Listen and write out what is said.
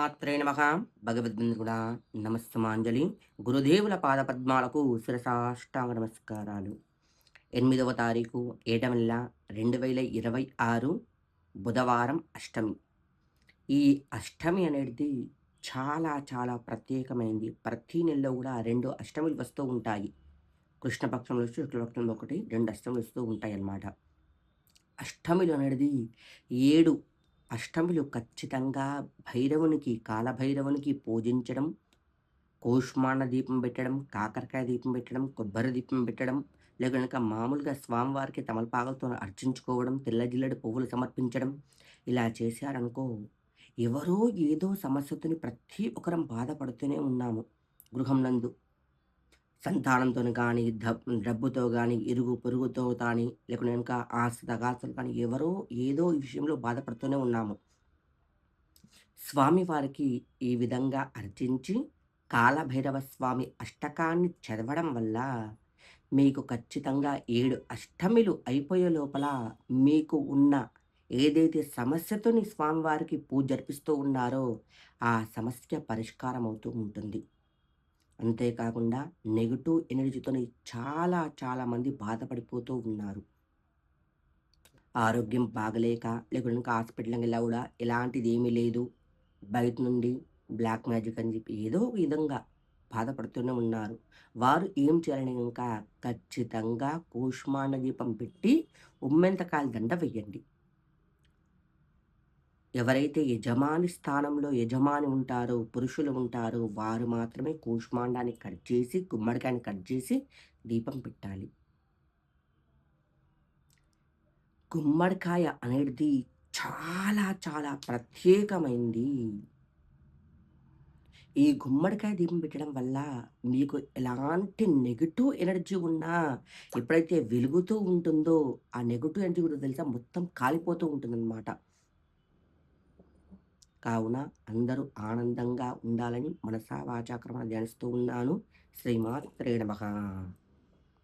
మాత్రే నమః భగవద్బంధుడా నమస్తమాంజలి గురుదేవుల పాదపద్మాలకు శిరసాష్టాంగ నమస్కారాలు. 8వ తారీఖు 7వ నెల 2026 బుధవారం అష్టమి. ఈ అష్టమి అనేది చాలా చాలా ప్రత్యేకమైనది. ప్రతి నెలలో కూడా 2 అష్టములు వస్తూ ఉంటాయి. కృష్ణపక్షంలో శుక్లపక్షంలో ఒకటి 2 అష్టములు వస్తూ ఉంటాయన్నమాట. అష్టమిలు అనేది 7 అష్టములు ఖచ్చితంగా భైరవునికి, కాలభైరవునికి పూజించడం, కూష్మాండ దీపం పెట్టడం, కాకరకాయ దీపం పెట్టడం, కొబ్బరి దీపం పెట్టడం, గనక మామూలుగా స్వామివారికి తమలపాకులతో అర్చించుకోవడం, తెల్ల జిల్లెడు పువ్వులు సమర్పించడం, ఇలా చేశారనుకో, ఎవరో ఏదో సమస్యతోని ప్రతి ఒక్కరం బాధపడుతూనే ఉన్నాము గృహం నందు. సంతానంతోని గానీ, డబ్బుతో గానీ, ఇరుగు పొరుగుతో కానీ, లేకుంటే గనుక ఆస్తి తగాస్తులు కానీ, ఎవరో ఏదో ఈ విషయంలో బాధపడుతూనే ఉన్నాము. స్వామివారికి ఈ విధంగా అర్చించి, కాలభైరవ స్వామి అష్టకాన్ని చదవడం వల్ల మీకు ఖచ్చితంగా 7 అష్టమిలు అయిపోయే లోపల మీకు ఉన్న ఏదైతే సమస్యతోని స్వామివారికి పూజ జరిపిస్తూ ఉన్నారో, ఆ సమస్య పరిష్కారం అవుతూ ఉంటుంది. అంతేకాకుండా నెగెటివ్ ఎనర్జీతోని చాలా చాలా మంది బాధపడిపోతూ ఉన్నారు. ఆరోగ్యం బాగలేక లేకుంటే హాస్పిటల్‌కెళ్ళినా గూడా ఎలాంటిదేమీ లేదు. బయట నుండి బ్లాక్ మ్యాజిక్ అని జెప్పి ఏదో ఒక విధంగా బాధపడుతూనే ఉన్నారు. వారు ఏం చేయాలని ఇంకా ఖచ్చితంగా కూష్మాండ దీపం పెట్టి ఉమ్మెంతకాయల దండ వెయ్యండి. ఎవరైతే యజమాని స్థానంలో యజమాని ఉంటారో, పురుషులు ఉంటారో వారు మాత్రమే కూష్మాండాన్ని కట్ చేసి, గుమ్మడికాయని కట్ చేసి దీపం పెట్టాలి. గుమ్మడికాయ అనేది చాలా చాలా ప్రత్యేకమైంది. ఈ గుమ్మడికాయ దీపం పెట్టడం వల్ల మీకు ఎలాంటి నెగెటివ్ ఎనర్జీ ఉన్నా ఎప్పుడైతే వెలుగుతూ ఉంటుందో, ఆ నెగెటివ్ ఎనర్జీ కూడా తెలుసా మొత్తం కాలిపోతూ ఉంటుందన్నమాట. కావున అందరూ ఆనందంగా ఉండాలని మనసా వాచా కర్మణ ధ్యానిస్తూ ఉన్నాను. శ్రీమాత్రే నమః.